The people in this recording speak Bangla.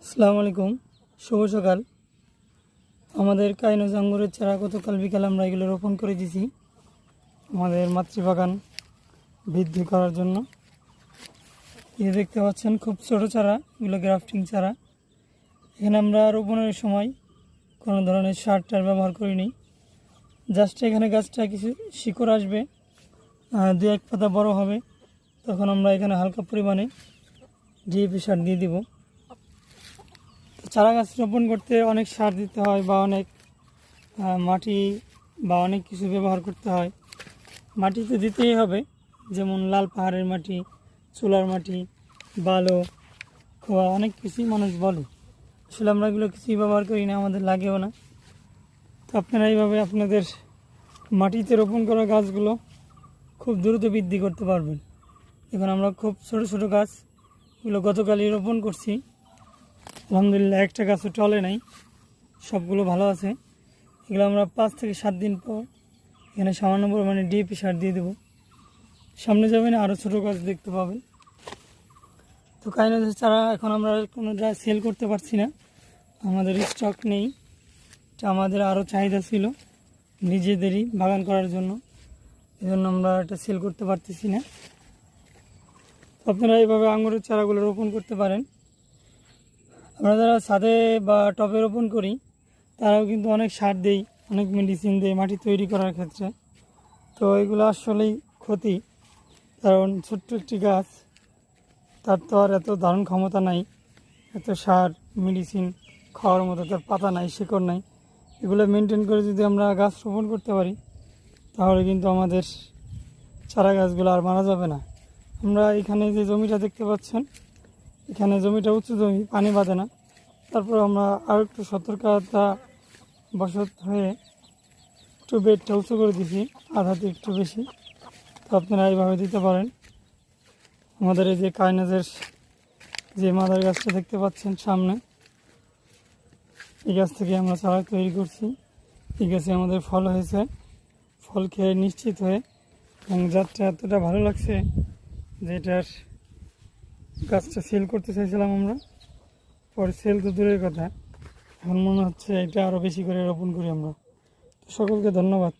আসসালামু আলাইকুম, শুভ সকাল। আমাদের কাইনজ আঙ্গুরের চারা গতকাল বিকাল আমরা এগুলো রোপণ করে দিয়েছি আমাদের মাতৃবাগান বৃদ্ধি করার জন্য। এই দেখতে পাচ্ছেন খুব ছোটো চারা, এগুলো গ্রাফটিং চারা। এখানে আমরা রোপণের সময় কোনো ধরনের সার টার ব্যবহার করিনি। জাস্ট এখানে গাছটা কিছু শিকড় আসবে, দু এক পাতা বড় হবে, তখন আমরা এখানে হালকা পরিমাণে ডিএপি সার দিয়ে দিব। চারা গাছ রোপণ করতে অনেক সার দিতে হয় বা অনেক মাটি বা অনেক কিছু ব্যবহার করতে হয়। মাটি তো দিতেই হবে, যেমন লাল পাহাড়ের মাটি, চুলার মাটি, বালো, খোয়া, অনেক কিছুই মানুষ বলে। আসলে আমরা এগুলো কিছুই ব্যবহার করি না, আমাদের লাগেও না। তো আপনারা এইভাবে আপনাদের মাটিতে রোপণ করা গাছগুলো খুব দ্রুত বৃদ্ধি করতে পারবেন। এখন আমরা খুব ছোট ছোট গাছ এগুলো গতকালই রোপণ করছি। আলহামদুলিল্লাহ, একটা গাছও টলে নাই, সবগুলো ভালো আছে। এগুলো আমরা 5 থেকে 7 দিন পর এখানে সামান্য পরিমাণে ডিএপি সার দিয়ে দেবো। সামনে যাবেন আরও ছোটো গাছ দেখতে পাবেন। তো কাইনজের চারা এখন আমরা কোনো সেল করতে পারছি না, আমাদের স্টক নেই। এটা আমাদের আরও চাহিদা ছিল নিজেদেরই বাগান করার জন্য, এজন্য আমরা এটা সেল করতে পারতেছি না। আপনারা এইভাবে আঙুরের চারাগুলো রোপণ করতে পারেন। আমরা যারা ছাদে বা টবে রোপণ করি তারাও কিন্তু অনেক সার দেই, অনেক মেডিসিন দেই মাটি তৈরি করার ক্ষেত্রে। তো এগুলো আসলেই ক্ষতি, কারণ ছোট্ট একটি গাছ, তার তো আর এত ধারণ ক্ষমতা নাই, এত সার মেডিসিন খাওয়ার মতো তার পাতা নাই, শিকড় নাই। এগুলো মেনটেন করে যদি আমরা গাছ রোপণ করতে পারি তাহলে কিন্তু আমাদের চারা গাছগুলো আর মারা যাবে না। আমরা এখানে যে জমিটা দেখতে পাচ্ছেন, এখানে জমিটা উঁচু জমি, পানি বাঁধে না। তারপর আমরা আর একটু সতর্কতা বশত হয়ে একটু বেডটা উঁচু করে দিয়েছি, আধাতে একটু বেশি। তো আপনারা এইভাবে দিতে পারেন। আমাদের এই যে কাইনাজের যে মাদার গাছটা দেখতে পাচ্ছেন সামনে, এই গাছ থেকে আমরা চারা তৈরি করছি। এই গাছে আমাদের ফল হয়েছে, ফল খেয়ে নিশ্চিত হয়ে এবং জাতটা এতটা ভালো লাগছে যে এটার গাছটা সেল করতে চাইছিলাম আমরা, পরে সেল তো দূরের কথা, এখন মনে হচ্ছে এটা আরও বেশি করে রোপণ করি আমরা। তো সকলকে ধন্যবাদ।